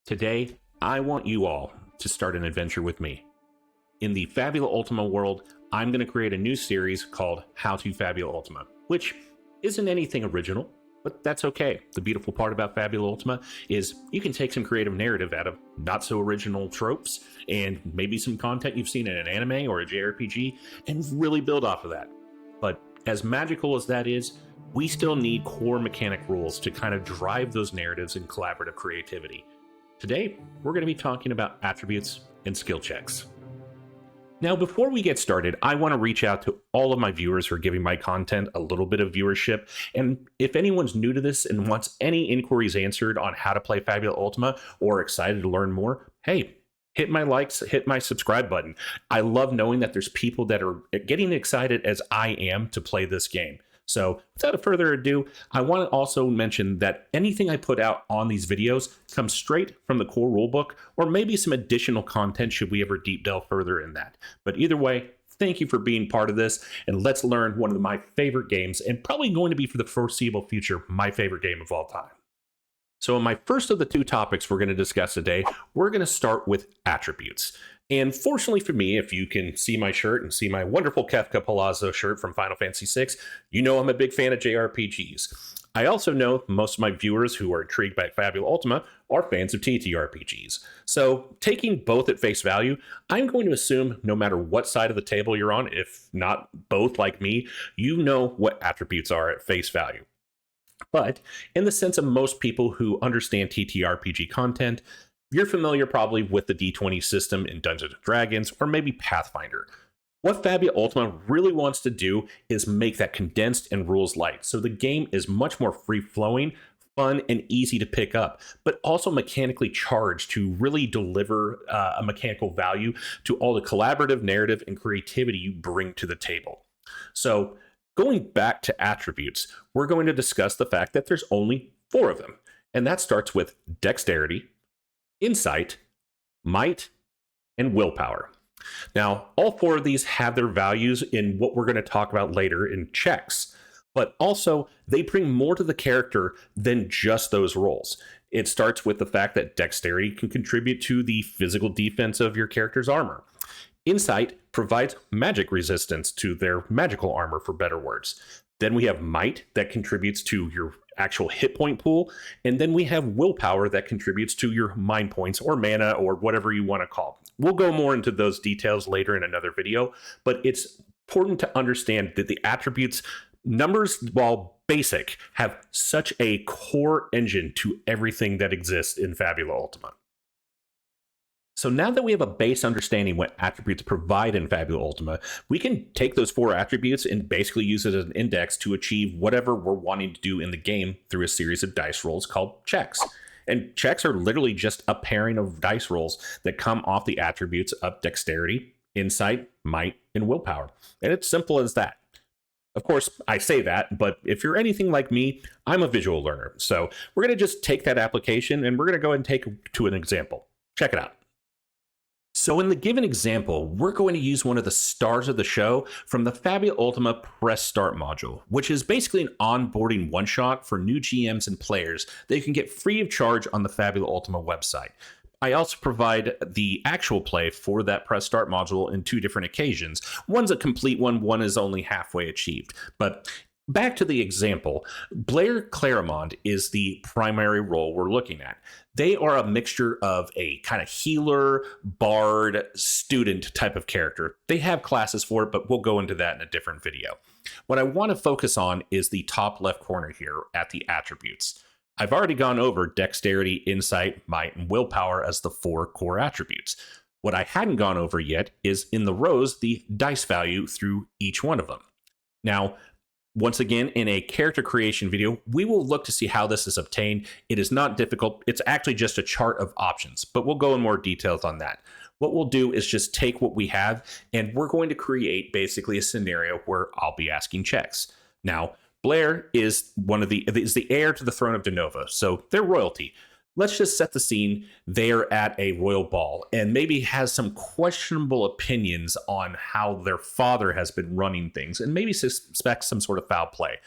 Today, I want you all to start an adventure with me. In the Fabula Ultima world, I'm going to create a new series called How to Fabula Ultima, which isn't anything original, but that's okay. The beautiful part about Fabula Ultima is you can take some creative narrative out of not so original tropes and maybe some content you've seen in an anime or a JRPG and really build off of that. But as magical as that is, we still need core mechanic rules to kind of drive those narratives and collaborative creativity. Today, we're going to be talking about attributes and skill checks. Now, before we get started, I want to reach out to all of my viewers who are giving my content a little bit of viewership. And if anyone's new to this and wants any inquiries answered on how to play Fabula Ultima or excited to learn more, hey, hit my likes, hit my subscribe button. I love knowing that there's people that are getting excited as I am to play this game. So without further ado, I want to also mention that anything I put out on these videos comes straight from the core rulebook, or maybe some additional content should we ever deep delve further in that. But either way, thank you for being part of this, and let's learn one of my favorite games, and probably going to be for the foreseeable future, my favorite game of all time. So in my first of the two topics we're going to discuss today, we're going to start with attributes. And fortunately for me, if you can see my shirt and see my wonderful Kefka Palazzo shirt from Final Fantasy VI, you know I'm a big fan of JRPGs. I also know most of my viewers who are intrigued by Fabula Ultima are fans of TTRPGs. So taking both at face value, I'm going to assume no matter what side of the table you're on, if not both like me, you know what attributes are at face value. But in the sense of most people who understand TTRPG content, you're familiar probably with the D20 system in Dungeons & Dragons or maybe Pathfinder. What Fabula Ultima really wants to do is make that condensed and rules light, so the game is much more free-flowing, fun, and easy to pick up, but also mechanically charged to really deliver a mechanical value to all the collaborative narrative and creativity you bring to the table. So going back to attributes, we're going to discuss the fact that there's only 4 of them, and that starts with dexterity, insight, might, and willpower. Now, all 4 of these have their values in what we're going to talk about later in checks, but also they bring more to the character than just those roles. It starts with the fact that dexterity can contribute to the physical defense of your character's armor. Insight provides magic resistance to their magical armor, for better words. Then we have might that contributes to your actual hit point pool. And then we have willpower that contributes to your mind points or mana or whatever you want to call it. We'll go more into those details later in another video, but it's important to understand that the attributes, numbers, while basic, have such a core engine to everything that exists in Fabula Ultima. So now that we have a base understanding what attributes provide in Fabula Ultima, we can take those 4 attributes and basically use it as an index to achieve whatever we're wanting to do in the game through a series of dice rolls called checks. And checks are literally just a pairing of dice rolls that come off the attributes of dexterity, insight, might, and willpower. And it's simple as that. Of course, I say that, but if you're anything like me, I'm a visual learner. So we're going to just take that application and we're going to go ahead and take it to an example. Check it out. So in the given example, we're going to use one of the stars of the show from the Fabula Ultima Press Start module, which is basically an onboarding one-shot for new GMs and players that you can get free of charge on the Fabula Ultima website. I also provide the actual play for that Press Start module in 2 different occasions. One's a complete one is only halfway achieved. But back to the example, Blair Clarimond is the primary role we're looking at. They are a mixture of a kind of healer, bard, student type of character. They have classes for it, but we'll go into that in a different video. What I want to focus on is the top left corner here at the attributes. I've already gone over dexterity, insight, might, and willpower as the 4 core attributes. What I hadn't gone over yet is in the rows, the dice value through each one of them. Now, once again, in a character creation video, we will look to see how this is obtained. It is not difficult. It's actually just a chart of options, but we'll go in more details on that. What we'll do is just take what we have, and we're going to create basically a scenario where I'll be asking checks. Now, Blair is the heir to the throne of Denova, so they're royalty. Let's just set the scene. They're at a royal ball and maybe has some questionable opinions on how their father has been running things and maybe suspects some sort of foul play.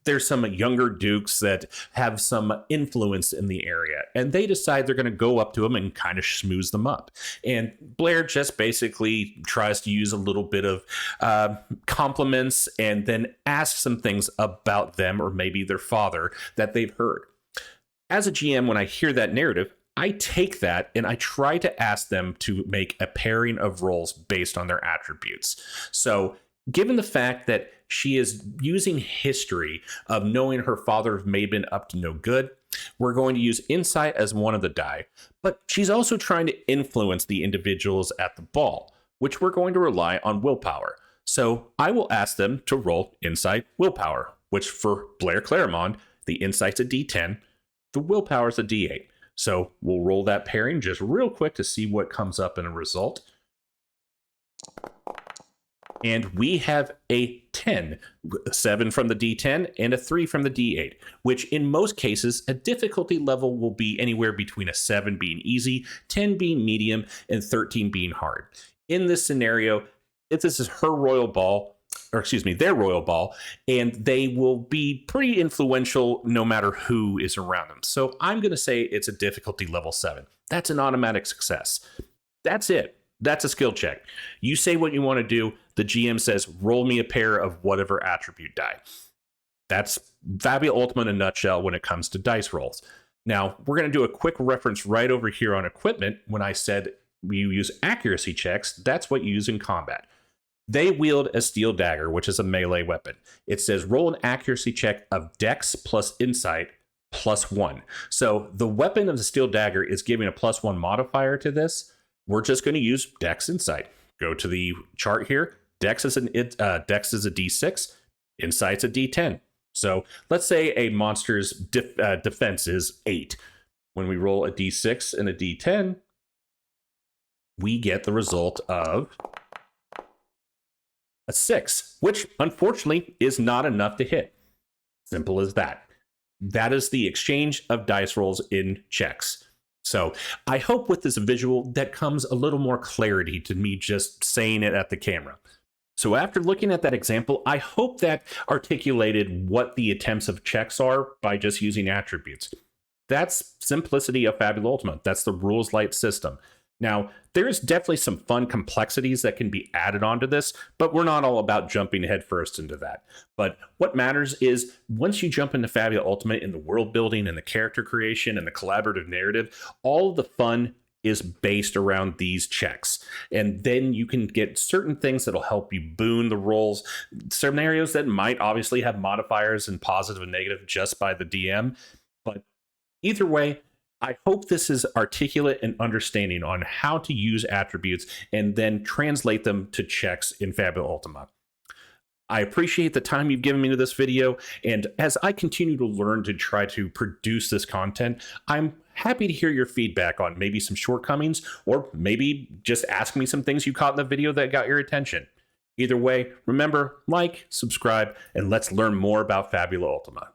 there's some younger dukes that have some influence in the area, and they decide they're going to go up to them and kind of schmooze them up. And Blair just basically tries to use a little bit of compliments and then ask some things about them or maybe their father that they've heard. As a GM, when I hear that narrative, I take that and I try to ask them to make a pairing of roles based on their attributes. So given the fact that she is using history of knowing her father may have been up to no good, we're going to use insight as one of the die. But she's also trying to influence the individuals at the ball, which we're going to rely on willpower. So I will ask them to roll insight willpower, which for Blair Claremont, the insight's a D10, the willpower's a D8. So we'll roll that pairing just real quick to see what comes up in a result. And we have a 10, a 7 from the D10 and a 3 from the D8, which in most cases, a difficulty level will be anywhere between a 7 being easy, 10 being medium, and 13 being hard. In this scenario, if this is her royal ball, or excuse me, their royal ball, and they will be pretty influential no matter who is around them. So I'm going to say it's a difficulty level 7. That's an automatic success. That's it. That's a skill check. You say what you want to do. The GM says, roll me a pair of whatever attribute die. That's Fabula Ultima in a nutshell when it comes to dice rolls. Now, we're going to do a quick reference right over here on equipment. When I said you use accuracy checks, that's what you use in combat. They wield a steel dagger, which is a melee weapon. It says roll an accuracy check of Dex plus Insight plus 1. So the weapon of the steel dagger is giving a +1 modifier to this. We're just going to use Dex Insight. Go to the chart here. Dex is a D6. Insight's a D10. So let's say a monster's defense is 8. When we roll a D6 and a D10, we get the result of a 6, which unfortunately is not enough to hit. Simple as that. That is the exchange of dice rolls in checks. So I hope with this visual that comes a little more clarity to me just saying it at the camera. So after looking at that example, I hope that articulated what the attempts of checks are by just using attributes. That's simplicity of Fabula Ultima. That's the rules light system. Now, there's definitely some fun complexities that can be added onto this, but we're not all about jumping headfirst into that. But what matters is once you jump into Fabula Ultima in the world building and the character creation and the collaborative narrative, all of the fun is based around these checks. And then you can get certain things that'll help you boon the rolls, scenarios that might obviously have modifiers and positive and negative just by the DM. But either way, I hope this is articulate and understanding on how to use attributes and then translate them to checks in Fabula Ultima. I appreciate the time you've given me to this video, and as I continue to learn to try to produce this content, I'm happy to hear your feedback on maybe some shortcomings, or maybe just ask me some things you caught in the video that got your attention. Either way, remember, like, subscribe, and let's learn more about Fabula Ultima.